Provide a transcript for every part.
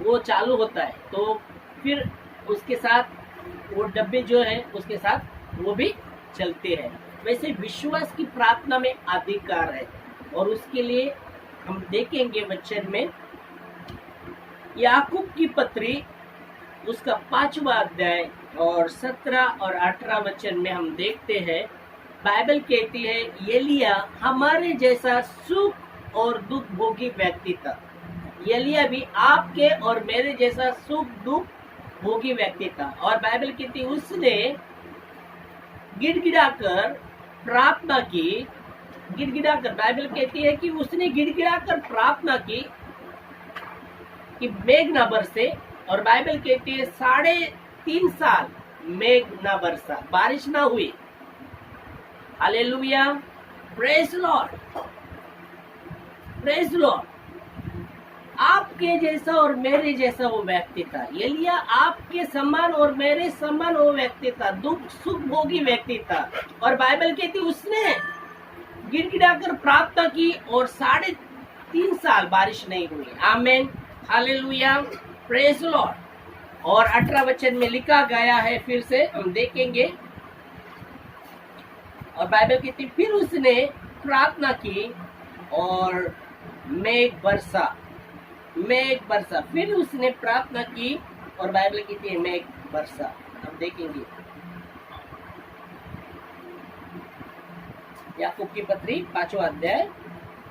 वो चालू होता है तो फिर उसके साथ वो डब्बे जो है उसके साथ वो भी चलते हैं। वैसे विश्वास की प्रार्थना में अधिकार है, और उसके लिए हम देखेंगे वचन में याकूब की पत्री उसका 5वां अध्याय और 17 और 18 वचन में हम देखते हैं, बाइबल कहती है एलिया हमारे जैसा सुख और दुख भोगी व्यक्ति था। एलिया भी आपके और मेरे जैसा सुख दुख भोगी व्यक्ति था, और बाइबल कहती है उसने गिड़गिड़ाकर प्रार्थना की। गिड़गिड़ाकर, बाइबल कहती है कि उसने गिड़गिड़ाकर प्रार्थना की कि मेघ न बरसे, और बाइबल कहती है 3.5 साल मेघ न बरसा, बारिश ना हुई। Hallelujah, praise Lord, praise Lord. आपके जैसा और मेरे जैसा वो व्यक्ति था। एलिया आपके समान और मेरे समान वो व्यक्ति था, दुख सुख भोगी व्यक्ति था, और बाइबल कहती उसने गिड़गिड़ाकर प्रार्थना की और 3.5 साल बारिश नहीं हुई। आमेन, हालेलुया, प्रेज लॉर्ड। और 18 वचन में लिखा गया है, फिर से हम देखेंगे, और बाइबल कहती फिर उसने प्रार्थना की और मेघ बरसा, मेघ बरसा। फिर उसने प्रार्थना की और बाइबल कहती है मेघ बरसा। हम देखेंगे याकूब की पत्री 5वां अध्याय,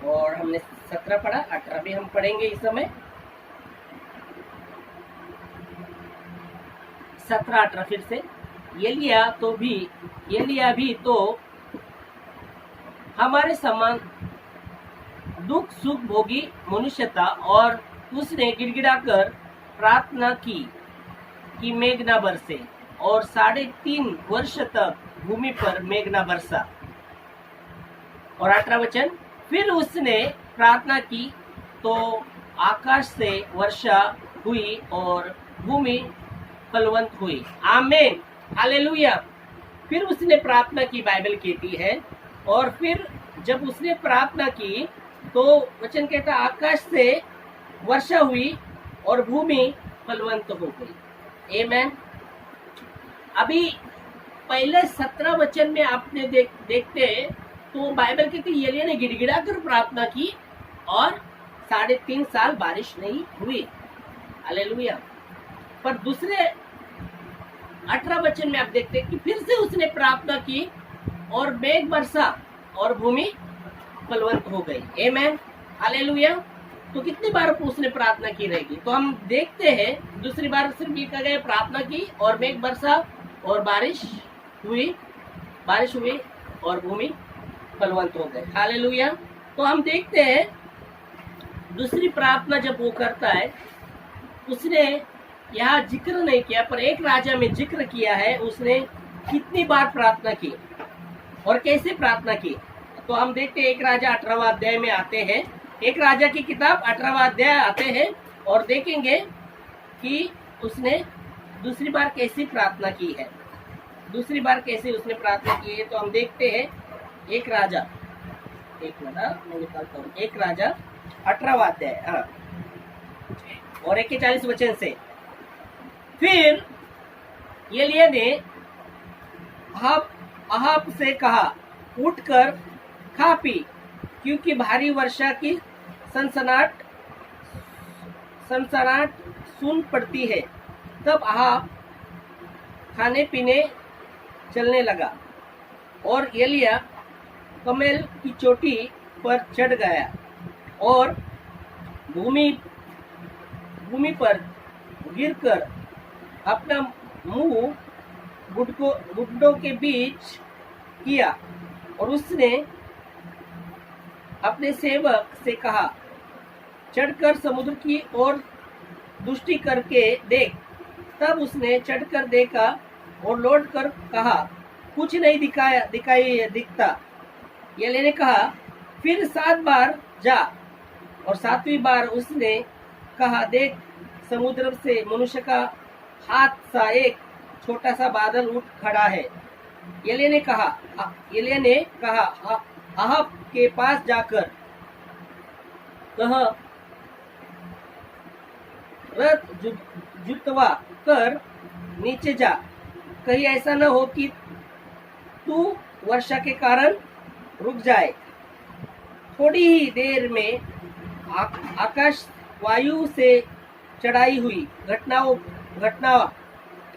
और हमने 17 पढ़ा, 18 भी हम पढ़ेंगे इस समय। 17-18 फिर से। एलिया भी तो हमारे समान दुख सुख भोगी मनुष्य था, और उसने गिड़गिड़ाकर प्रार्थना की कि मेघ न बरसे, और 3.5 वर्ष तक भूमि पर मेघ न बरसा। और 18 वचन, फिर उसने प्रार्थना की तो आकाश से वर्षा हुई और भूमि फलवंत हुई। आमीन, हालेलुया। फिर उसने प्रार्थना की, बाइबल कहती है, और फिर जब उसने प्रार्थना की तो वचन कहता आकाश से वर्षा हुई और भूमि फलवंत हो गई। आमीन। अभी पहले 17 वचन में आपने देखते हैं तो बाइबल कहती एलिया ने गिड़गिड़ा कर प्रार्थना की और 3.5 साल बारिश नहीं हुई। हालेलुया। पर दूसरे 18 वचन में आप देखते हैं कि फिर से उसने प्रार्थना की और मेघ बरसा और भूमि फलवंत हो गई। आमीन, हालेलुया। तो कितनी बार उसने प्रार्थना की रहेगी? तो हम देखते हैं दूसरी बार सिर्फ लिखा गया प्रार्थना की और मेघ बरसा और बारिश हुई और भूमि फलवंत हो गए। हालेलुया। तो हम देखते हैं दूसरी प्रार्थना जब वो करता है, उसने यहाँ जिक्र नहीं किया पर एक राजा में जिक्र किया है उसने कितनी बार प्रार्थना की और कैसे प्रार्थना की। तो हम देखते हैं एक राजा 18वां अध्याय में आते हैं, एक राजा की किताब 18वां अध्याय आते हैं और देखेंगे कि उसने दूसरी बार कैसी प्रार्थना की है, दूसरी बार कैसे उसने प्रार्थना की है। तो हम देखते हैं एक राजा, एक मिनट मैं निकालता हूँ, एक राजा 18वां अध्याय, हाँ, और 41 वचन से। फिर एलिया ने अहाब से कहा, उठकर खा पी, क्योंकि भारी वर्षा की सनसनाहट सुन पड़ती है। तब अहाब खाने पीने चलने लगा और एलिया कमेल की चोटी पर चढ़ गया और भूमि पर गिरकर अपना मुंह घुटनों के बीच किया और उसने अपने सेवक से कहा, चढ़कर समुद्र की ओर दृष्टि करके देख। तब उसने चढ़कर देखा और लौटकर कहा, कुछ नहीं दिखता। एलिया ने कहा, फिर 7 बार जा, और 7वीं बार उसने कहा, देख समुद्र से मनुष्य का हाथ सा एक छोटा सा बादल उठ खड़ा है। एलिया ने कहा अहाब के पास जाकर कह, रथ जुतवा कर नीचे जा, कहीं ऐसा न हो कि तू वर्षा के कारण रुक जाए। थोड़ी ही देर में आकाश वायु से चढ़ाई हुई घटना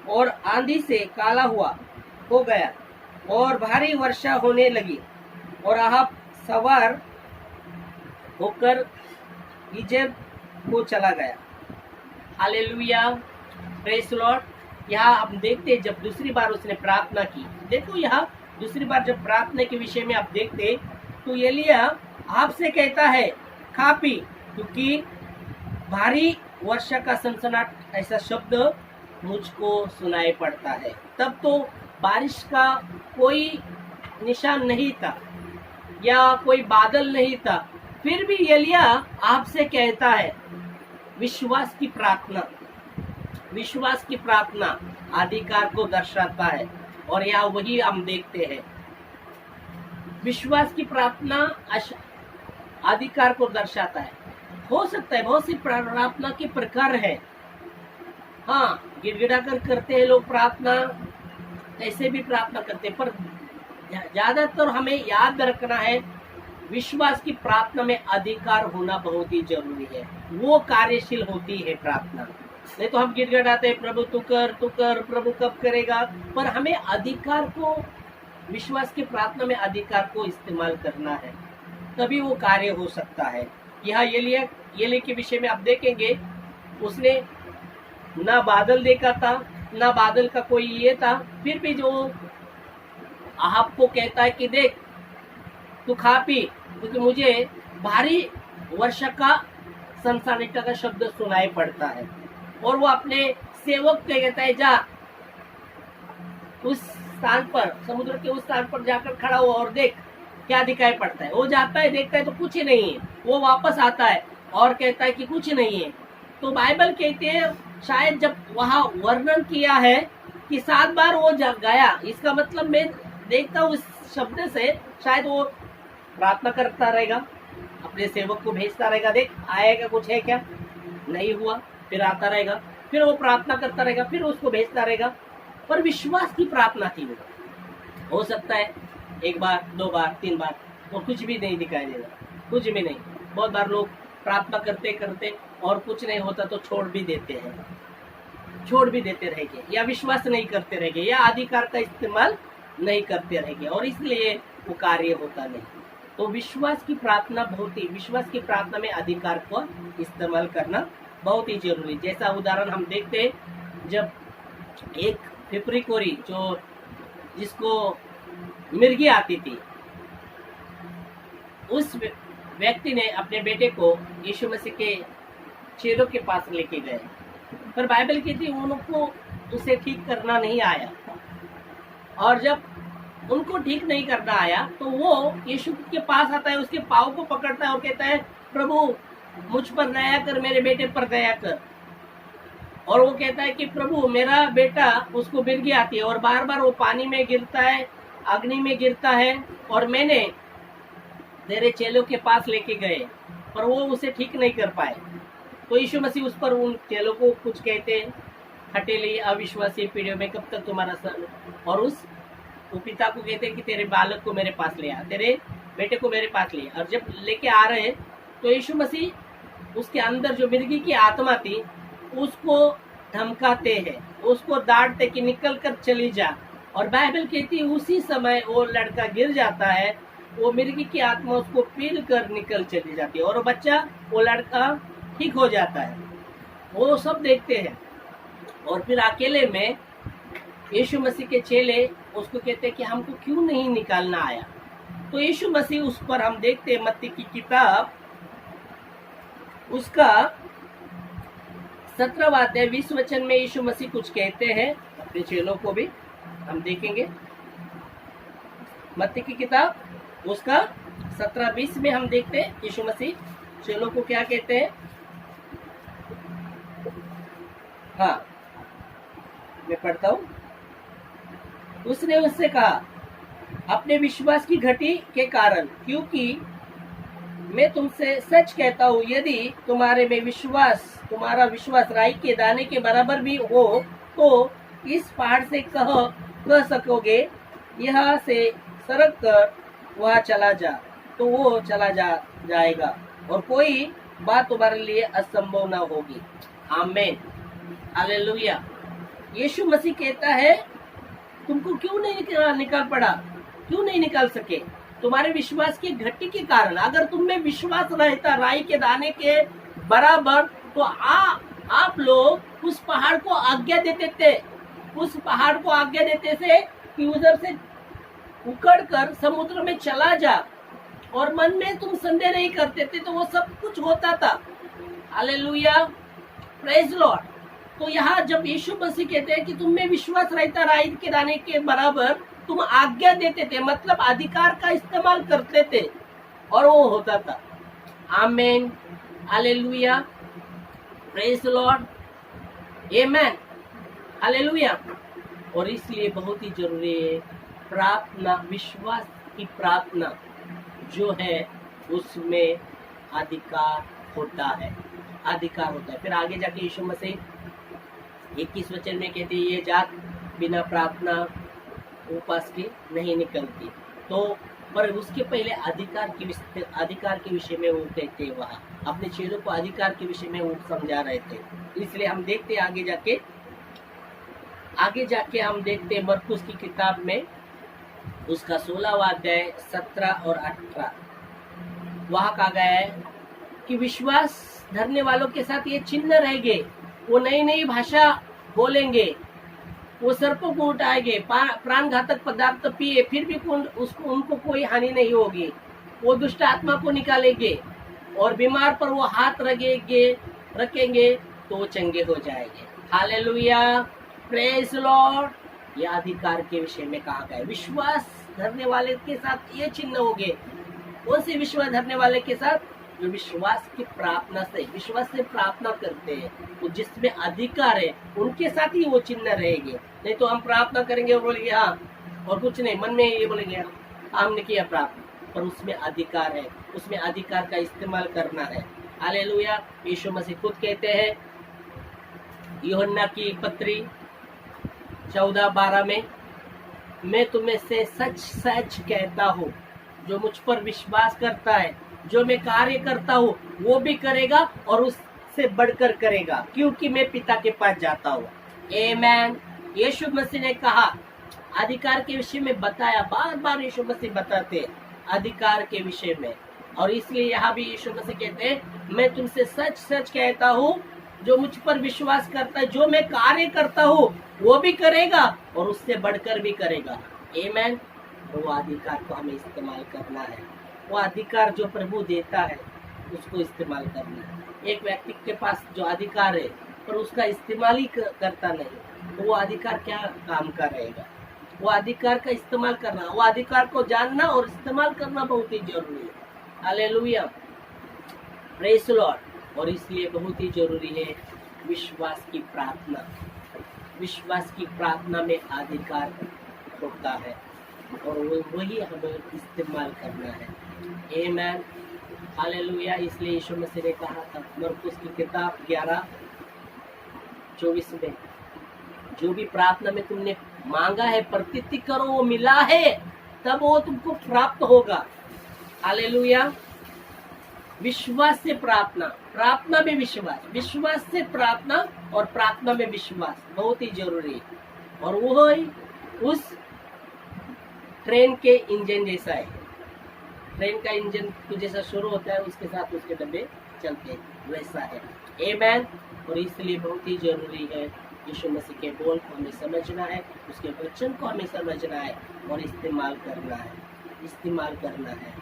और आंधी से काला हो गया और भारी वर्षा होने लगी और आप सवार होकर इजिप्ट को चला गया। Hallelujah, praise Lord. यहाँ हम देखते हैं जब दूसरी बार उसने प्रार्थना की, देखो यहाँ दूसरी बार जब प्रार्थना के विषय में आप देखते तो एलिया आपसे कहता है खा पी, क्योंकि भारी वर्षा का सनसनाट ऐसा शब्द मुझको सुनाई पड़ता है। तब तो बारिश का कोई निशान नहीं था या कोई बादल नहीं था, फिर भी एलिया आपसे कहता है विश्वास की प्रार्थना अधिकार को दर्शाता है। और यहाँ वही हम देखते हैं, विश्वास की प्रार्थना अधिकार को दर्शाता है। हो सकता है बहुत सी प्रार्थना के प्रकार है, हाँ, गिड़गिड़ा कर करते हैं लोग प्रार्थना, ऐसे भी प्रार्थना करते हैं, पर ज्यादातर हमें याद रखना है विश्वास की प्रार्थना में अधिकार होना बहुत ही जरूरी है। वो कार्यशील होती है प्रार्थना, नहीं तो हम गिड़गिड़ाते हैं प्रभु तू कर प्रभु कब करेगा। पर हमें अधिकार को, विश्वास की प्रार्थना में अधिकार को इस्तेमाल करना है, तभी वो कार्य हो सकता है। यहाँ एलिया के विषय में आप देखेंगे, उसने ना बादल देखा था, ना बादल का कोई ये था, फिर भी जो आपको कहता है कि देख तू खा पी, क्योंकि मुझे भारी वर्षा का सनसनाटा का शब्द सुनाई पड़ता है। और वो अपने सेवक को कहता है जा उस स्थान पर, समुद्र के उस स्थान पर जाकर खड़ा हुआ और देख क्या दिखाई पड़ता है। वो जाता है, देखता है तो कुछ नहीं है, वो वापस आता है और कहता है कि कुछ नहीं है। तो बाइबल कहते हैं शायद जब वहाँ वर्णन किया है कि 7 बार वो गया, इसका मतलब मैं देखता हूँ इस शब्द से शायद वो प्रार्थना करता रहेगा, अपने सेवक को भेजता रहेगा, देख आएगा कुछ है क्या, नहीं हुआ, फिर आता रहेगा, फिर वो प्रार्थना करता रहेगा, फिर उसको भेजता रहेगा। पर विश्वास की प्रार्थना थी वो। हो सकता है 1 बार 2 बार 3 बार और कुछ भी नहीं दिखाई देगा, कुछ भी नहीं। बहुत बार लोग प्रार्थना करते करते और कुछ नहीं होता तो छोड़ भी देते रहेंगे, या विश्वास नहीं करते रहेंगे, या अधिकार का इस्तेमाल नहीं करते रहेंगे, और इसलिए वो कार्य होता नहीं। तो विश्वास की प्रार्थना में अधिकार को इस्तेमाल करना बहुत ही जरूरी। जैसा उदाहरण हम देखते हैं, जब एक फिपरी कोरी जिसको मिर्गी आती थी, उस व्यक्ति ने अपने बेटे को यीशु मसीह के चेलों के पास लेके गए, पर बाइबल कहती है उनको उसे ठीक करना नहीं आया। और जब उनको ठीक नहीं करना आया तो वो यीशु के पास आता है, उसके पाँव को पकड़ता है और कहता है प्रभु मुझ पर दया कर, मेरे बेटे पर दया कर। और वो कहता है कि प्रभु मेरा बेटा, उसको मिर्गी आती है और बार बार वो पानी में गिरता है, अग्नि में गिरता है, और मैंने तेरे चेलों के पास लेके गए पर वो उसे ठीक नहीं कर पाए। तो यीशु मसीह उस पर उन चेलों को कुछ कहते हैं, हटेली अविश्वासी पीढ़ियों में कब तक तुम्हारा सर, और उस पिता को कहते हैं कि तेरे बालक को मेरे पास ले आ, तेरे बेटे को मेरे पास ले। और जब लेके आ रहे हैं तो यीशु मसीह उसके अंदर जो मिर्गी की आत्मा थी उसको धमकाते हैं, उसको डांटते कि निकल कर चली जा। और बाइबल कहती है उसी समय वो लड़का गिर जाता है, वो मिर्गी की आत्मा उसको पील कर निकल चली जाती है और वो लड़का ठीक हो जाता है। वो सब देखते हैं। और फिर अकेले में यीशु मसीह के चेले उसको कहते हैं कि हमको क्यों नहीं निकालना आया। तो यीशु मसीह उस पर हम देखते हैं, मत्ती की किताब उसका 17वां अध्याय 20 वचन में यीशु मसीह कुछ कहते हैं अपने चेलों को भी, हम देखेंगे। मत्ती की किताब उसका 17-20 में हम देखते हैं यीशु मसीह चेलों को क्या कहते हैं। हाँ, मैं पढ़ता हूं। उसने उससे कहा अपने विश्वास की घटी के कारण, क्योंकि मैं तुमसे सच कहता हूँ, यदि तुम्हारा विश्वास राई के दाने के बराबर भी हो तो इस पहाड़ से कह सकोगे, यहाँ से सरक कर वहाँ चला जा, तो वो चला जाएगा, और कोई बात तुम्हारे लिए असंभव ना होगी। आमीन, हालेलुया। यीशु मसीह कहता है, तुमको क्यों नहीं निकाल पड़ा, क्यों नहीं निकाल सके? तुम्हारे विश्वास की घटी के कारण। अगर तुम में विश्वास रहता राई के दाने के बराबर, तो आप लोग उस पहाड़ को आज्ञा देते थे, उस पहाड़ को आज्ञा देते थे कि उधर से उखड़ कर समुद्र में चला जा, और मन में तुम संदेह नहीं करते थे, तो वो सब कुछ होता था। Hallelujah, praise Lord. तो यहाँ जब यीशु मसीह कहते हैं कि तुम में विश्वास रहता राई के दाने के बराबर, तुम आज्ञा देते थे, मतलब अधिकार का इस्तेमाल करते थे, और वो होता था। आमीन, हालेलुया, प्रेज लॉर्ड, आमेन, हालेलुया। और इसलिए बहुत ही जरूरी है प्रार्थना, विश्वास की प्रार्थना जो है उसमें अधिकार होता है, अधिकार होता है। फिर आगे जाके यीशु मसीह 21 वचन में कहते हैं, ये जात बिना प्रार्थना उपास के नहीं निकलती। तो पर उसके पहले अधिकार के विषय में वो कहते हैं, वहाँ अपने चेलों को अधिकार के विषय में वो समझा रहे थे। इसलिए हम देखते हैं आगे जाके हम देखते हैं मरकुस की किताब में उसका 16वां अध्याय 17 और 18। वहाँ कहा गया है कि विश्वास धरने वालों के साथ ये चिन्ह रहेंगे, वो नई नई भाषा बोलेंगे, वो सर्पों को उठाएंगे, प्राण घातक पदार्थ पिए फिर भी उनको कोई हानि नहीं होगी, वो दुष्ट आत्मा को निकालेंगे, और बीमार पर वो हाथ रखेंगे तो वो चंगे हो जाएंगे। Hallelujah, praise Lord. यह अधिकार के विषय में कहा गया है। विश्वास धरने वाले के साथ ये चिन्ह होंगे। कौन से विश्वास धरने वाले के साथ? जो विश्वास की प्रार्थना से, विश्वास से प्रार्थना करते हैं, तो जिसमें अधिकार है उनके साथ ही वो चिन्ह रहेंगे। नहीं तो हम प्रार्थना करेंगे और बोलेंगे हाँ, और कुछ नहीं, मन में ये बोलेंगे हमने किया प्रार्थना, पर उसमें अधिकार है, उसमें अधिकार का इस्तेमाल करना है। हालेलुया। यीशु मसीह खुद कहते हैं यूहन्ना की पत्री 14:12 में, मैं तुम्हें से सच सच कहता हूँ, जो मुझ पर विश्वास करता है, जो मैं कार्य करता हूँ वो भी करेगा और उससे बढ़कर करेगा, क्योंकि मैं पिता के पास जाता हूँ। आमीन। यीशु मसीह ने कहा, अधिकार के विषय में बताया, बार बार यीशु मसीह बताते अधिकार के विषय में, और इसलिए यहाँ भी यीशु मसीह कहते हैं, मैं तुमसे सच सच कहता हूँ, जो मुझ पर विश्वास करता है, जो मैं कार्य करता हूँ वो भी करेगा और उससे बढ़कर भी करेगा। आमीन। वो अधिकार को हमें इस्तेमाल करना है। वो अधिकार जो प्रभु देता है उसको इस्तेमाल करना है। एक व्यक्ति के पास जो अधिकार है पर उसका इस्तेमाल ही करता नहीं, तो वो अधिकार क्या काम का रहेगा? वो अधिकार का इस्तेमाल करना, वो अधिकार को जानना और इस्तेमाल करना बहुत ही जरूरी है। Hallelujah, praise Lord. और इसलिए बहुत ही जरूरी है विश्वास की प्रार्थना। विश्वास की प्रार्थना में अधिकार होता है और वही हमें इस्तेमाल करना है। आमीन, हालेलुया। इसलिए यीशु मसीह ने कहा था मरकुस की किताब 11:24 में, जो भी प्रार्थना में तुमने मांगा है प्रतीति करो, वो मिला है तब वो तुमको प्राप्त होगा। हालेलुया। विश्वास से प्रार्थना, प्रार्थना में विश्वास, विश्वास से प्रार्थना और प्रार्थना में विश्वास बहुत ही जरूरी है। और वो उस ट्रेन के इंजन जैसा है। ट्रेन का इंजन जैसा शुरू होता है उसके साथ उसके डब्बे चलते हैं, वैसा है। आमीन। और इसलिए बहुत ही जरूरी है यीशु मसीह के बोल को हमें समझना है, उसके वचन को हमें समझना है और इस्तेमाल करना है, इस्तेमाल करना है।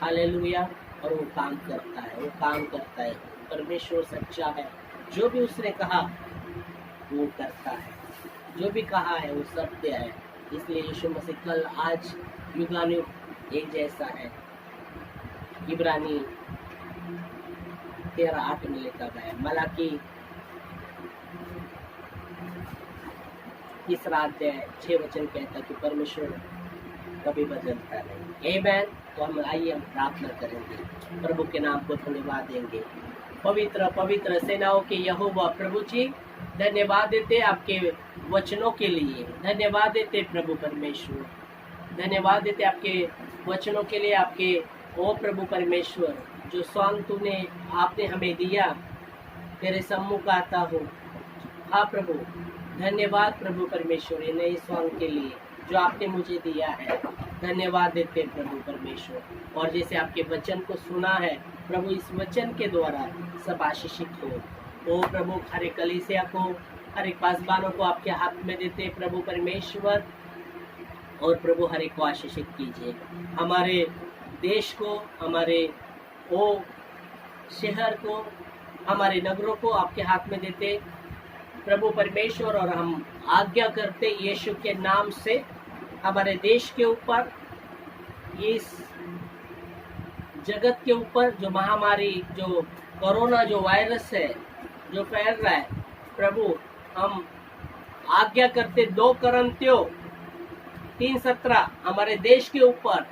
हालेलुया। और वो काम करता है, वो काम करता है। परमेश्वर सच्चा है, जो भी उसने कहा वो करता है, जो भी कहा है वो सत्य है। इसलिए यीशु मसीह कल आज युगानुयुग एक जैसा है। इब्रानी 13:8 में लिखा गया है। मलाकी 3 अध्याय 6 वचन कहता है कि परमेश्वर कभी बदलता नहीं। आमेन। तो हम आइए हम प्रार्थना करेंगे, प्रभु के नाम को धन्यवाद देंगे। पवित्र पवित्र सेनाओं के यहोवा प्रभु जी, धन्यवाद देते आपके वचनों के लिए, धन्यवाद देते प्रभु परमेश्वर, धन्यवाद देते आपके वचनों के लिए, आपके ओ प्रभु परमेश्वर जो सॉन्ग तूने आपने हमें दिया, तेरे सम्मुख आता हूँ। हाँ प्रभु, धन्यवाद प्रभु परमेश्वर ये नए सॉन्ग के लिए जो आपने मुझे दिया है, धन्यवाद देते प्रभु परमेश्वर। और जैसे आपके वचन को सुना है प्रभु, इस वचन के द्वारा सब आशीषित हो। ओ प्रभु, हर एक कलीसिया को, हर एक पासबानों को आपके हाथ में देते प्रभु परमेश्वर, और प्रभु हर एक को आशीषित कीजिए। हमारे देश को, हमारे ओ शहर को, हमारे नगरों को आपके हाथ में देते प्रभु परमेश्वर, और हम आज्ञा करते यीशु के नाम से हमारे देश के ऊपर, इस जगत के ऊपर जो महामारी, जो कोरोना जो वायरस है जो फैल रहा है प्रभु, हम आज्ञा करते 2 कुरिन्थियों 3:17 हमारे देश के ऊपर,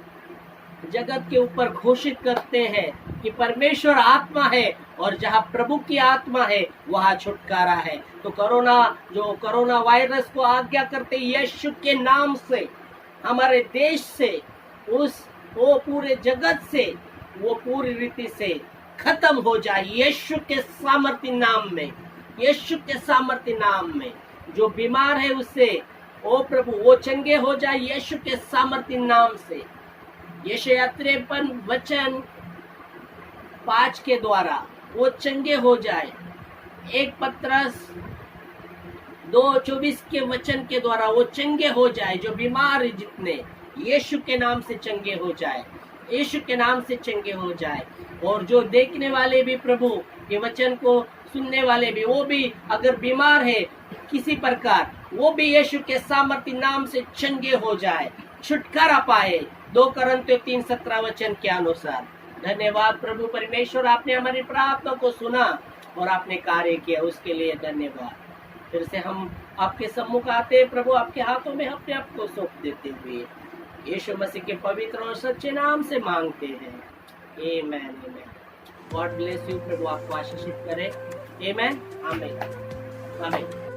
जगत के ऊपर घोषित करते हैं कि परमेश्वर आत्मा है और जहाँ प्रभु की आत्मा है वहाँ छुटकारा है। तो कोरोना वायरस को आज्ञा करते यीशु के नाम से हमारे देश से, वो पूरे जगत से, वो पूरी रीति से खत्म हो जाए यीशु के सामर्थ्य नाम में, यीशु के सामर्थ्य नाम में। जो बीमार है उससे ओ प्रभु वो चंगे हो जाए यीशु के सामर्थ्य नाम से। यशायाह 53 वचन 5 के द्वारा वो चंगे हो जाए, 1 पत्रस 2:24 के वचन के द्वारा वो चंगे हो जाए। जो बीमार जितने यीशु के नाम से चंगे हो जाए, यीशु के नाम से चंगे हो जाए। और जो देखने वाले भी प्रभु, ये वचन को सुनने वाले भी, वो भी अगर बीमार है किसी प्रकार, वो भी यीशु के सामर्थ्य नाम से चंगे हो जाए, छुटकारा पाए 2 कुरिन्थियों 3:17 वचन के अनुसार। धन्यवाद प्रभु परमेश्वर, आपने हमारी प्रार्थना को सुना और आपने कार्य किया, उसके लिए धन्यवाद। फिर से हम आपके सम्मुख आते प्रभु, आपके हाथों में अपने आप को सौंप देते हुए यीशु मसीह के पवित्र और सच्चे नाम से मांगते हैं। Amen amen. God bless you. प्रभु आपको आशीषित करे। आमेन आमेन आमेन।